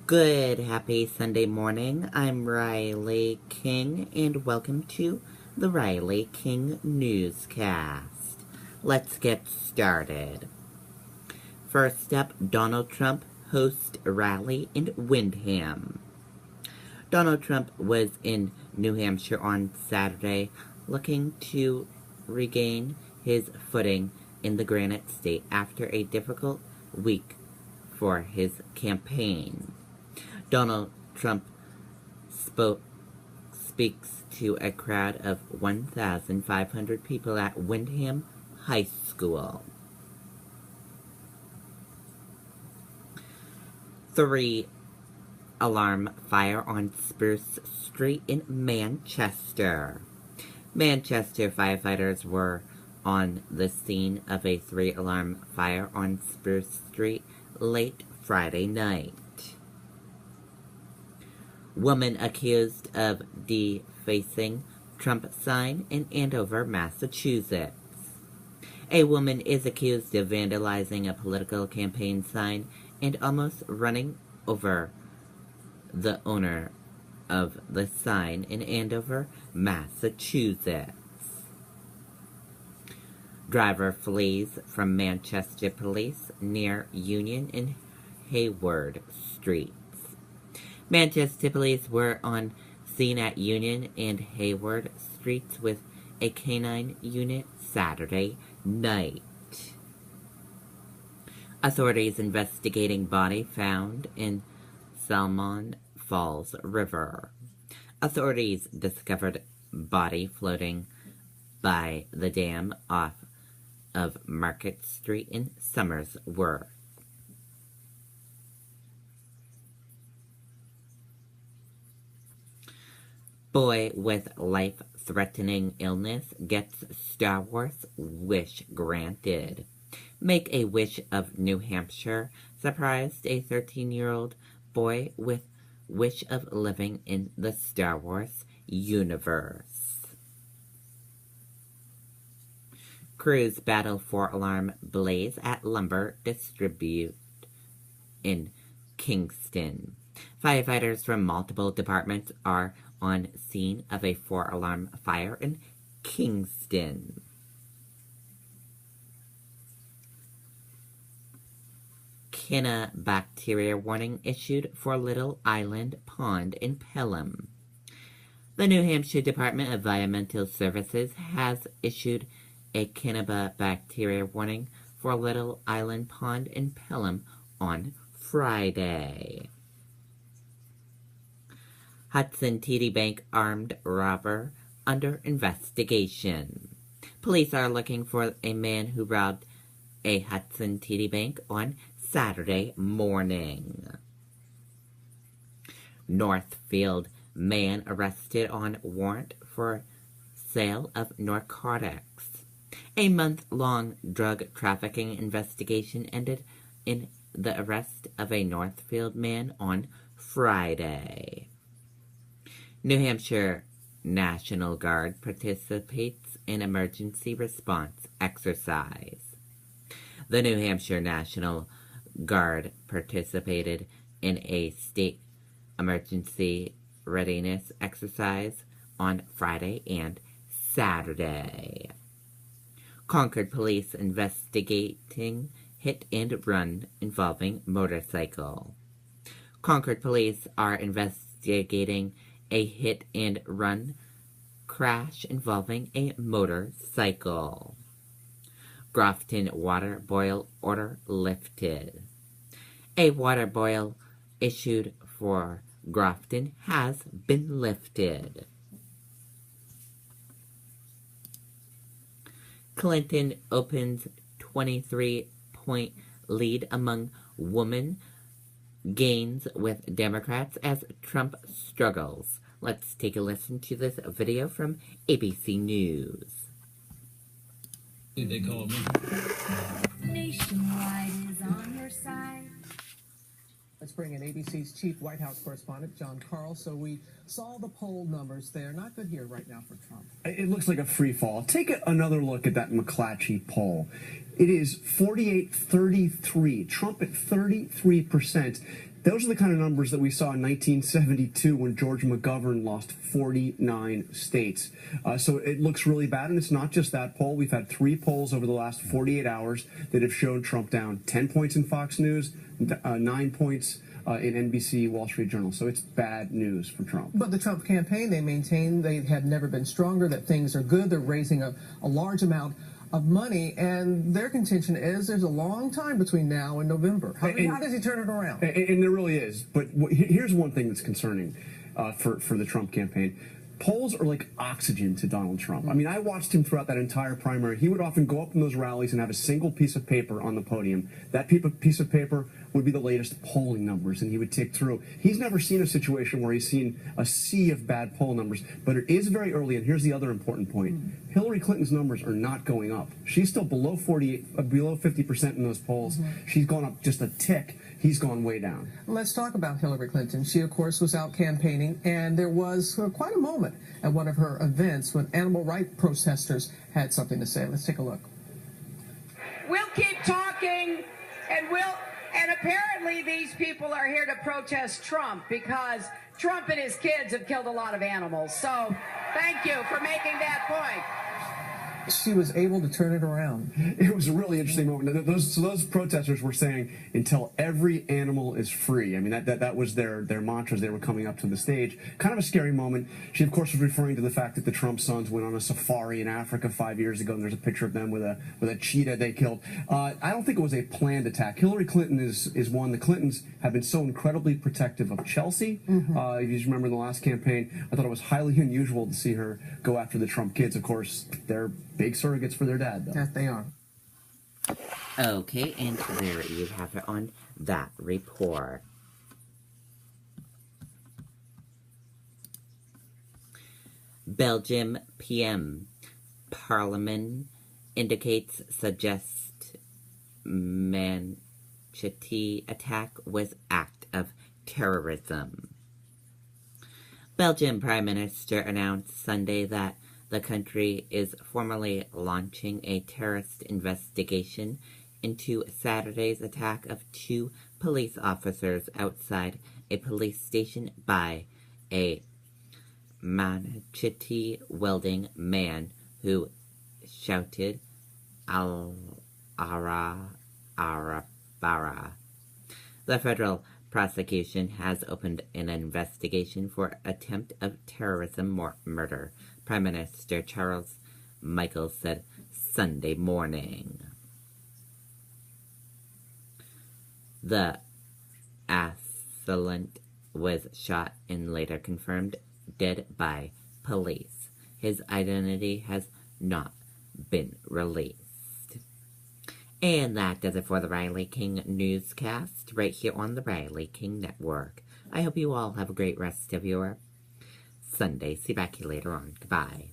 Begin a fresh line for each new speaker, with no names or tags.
Good, happy Sunday morning. I'm Riley King, and welcome to the Riley King Newscast. Let's get started. First up, Donald Trump hosts a rally in Windham. Donald Trump was in New Hampshire on Saturday, looking to regain his footing in the Granite State after a difficult week for his campaign. Donald Trump speaks to a crowd of 1,500 people at Windham High School. 3-alarm fire on Spruce Street in Manchester. Manchester firefighters were on the scene of a 3-alarm fire on Spruce Street late Friday night. Woman accused of defacing Trump sign in Andover, Massachusetts. A woman is accused of vandalizing a political campaign sign and almost running over the owner of the sign in Andover, Massachusetts. Driver flees from Manchester police near Union and Hayward Streets. Manchester police were on scene at Union and Hayward Streets with a canine unit Saturday night. Authorities investigating body found in Salmon Falls River. Authorities discovered body floating by the dam off of Market Street in Somersworth. Boy with life-threatening illness gets Star Wars wish granted. Make a Wish of New Hampshire surprised a 13-year-old boy with wish of living in the Star Wars universe. Crews battle 4-alarm blaze at lumber distribute in Kingston. Firefighters from multiple departments are on scene of a 4-alarm fire in Kingston. Bacteria warning issued for Little Island Pond in Pelham. The New Hampshire Department of Environmental Services has issued a bacteria warning for Little Island Pond in Pelham on Friday. Hudson TD Bank armed robber under investigation. Police are looking for a man who robbed a Hudson TD Bank on Saturday morning. Northfield man arrested on warrant for sale of narcotics. A month-long drug trafficking investigation ended in the arrest of a Northfield man on Friday. New Hampshire National Guard participates in emergency response exercise. The New Hampshire National Guard participated in a state emergency readiness exercise on Friday and Saturday. Concord police investigating hit and run involving motorcycle. Concord police are investigating a hit-and-run crash involving a motorcycle. Grafton water boil order lifted. A water boil issued for Grafton has been lifted. Clinton opens 23-point lead among women, gains with Democrats as Trump struggles. Let's take a listen to this video from ABC News.
They call me.
Nationwide is on your side.
Let's bring in ABC's chief White House correspondent, John Carl. So we saw the poll numbers there. Not good here right now for Trump.
It looks like a free fall. Take another look at that McClatchy poll. It is 48-33. Trump at 33%. Those are the kind of numbers that we saw in 1972 when George McGovern lost 49 states. So it looks really bad, and it's not just that poll. We've had 3 polls over the last 48 hours that have shown Trump down 10 points in Fox News, 9 points in NBC, Wall Street Journal. So it's bad news for Trump.
But the Trump campaign, they maintain they had never been stronger, that things are good. They're raising a large amount of money, and their contention is there's a long time between now and November. How does he turn it around?
And there really is. But here's one thing that's concerning for the Trump campaign. Polls are like oxygen to Donald Trump. I mean, I watched him throughout that entire primary. He would often go up in those rallies and have a single piece of paper on the podium. That piece of paper would be the latest polling numbers, and he would tick through. He's never seen a situation where he's seen a sea of bad poll numbers, but it is very early, and here's the other important point. Hillary Clinton's numbers are not going up. She's still below 50% in those polls. She's gone up just a tick. He's gone way down.
Let's talk about Hillary Clinton. She, of course, was out campaigning, and there was quite a moment at one of her events when animal rights protesters had something to say. Let's take a look.
We'll keep talking, and apparently these people are here to protest Trump because Trump and his kids have killed a lot of animals. So thank you for making that point.
She was able to turn it around.
It was a really interesting moment. Those protesters were saying, until every animal is free. I mean, that was their mantras. They were coming up to the stage. Kind of a scary moment. She, of course, was referring to the fact that the Trump sons went on a safari in Africa 5 years ago, and there's a picture of them with a cheetah they killed. I don't think it was a planned attack. Hillary Clinton is one. The Clintons have been so incredibly protective of Chelsea. If you remember in the last campaign, I thought it was highly unusual to see her go after the Trump kids. Of course, they're big surrogates for their dad, though.
Yes, they are.
Okay, and there you have it on that report. Belgium PM. Parliament indicates suggest Manchete attack was act of terrorism. Belgian Prime Minister announced Sunday that the country is formally launching a terrorist investigation into Saturday's attack of 2 police officers outside a police station by a machete-wielding man who shouted "Al-Ara, Arabara." The federal prosecution has opened an investigation for attempt of terrorism murder, Prime Minister Charles Michel said Sunday morning. The assailant was shot and later confirmed dead by police. His identity has not been released. And that does it for the Riley King Newscast, right here on the Riley King Network. I hope you all have a great rest of your Sunday. See you back here later on. Goodbye.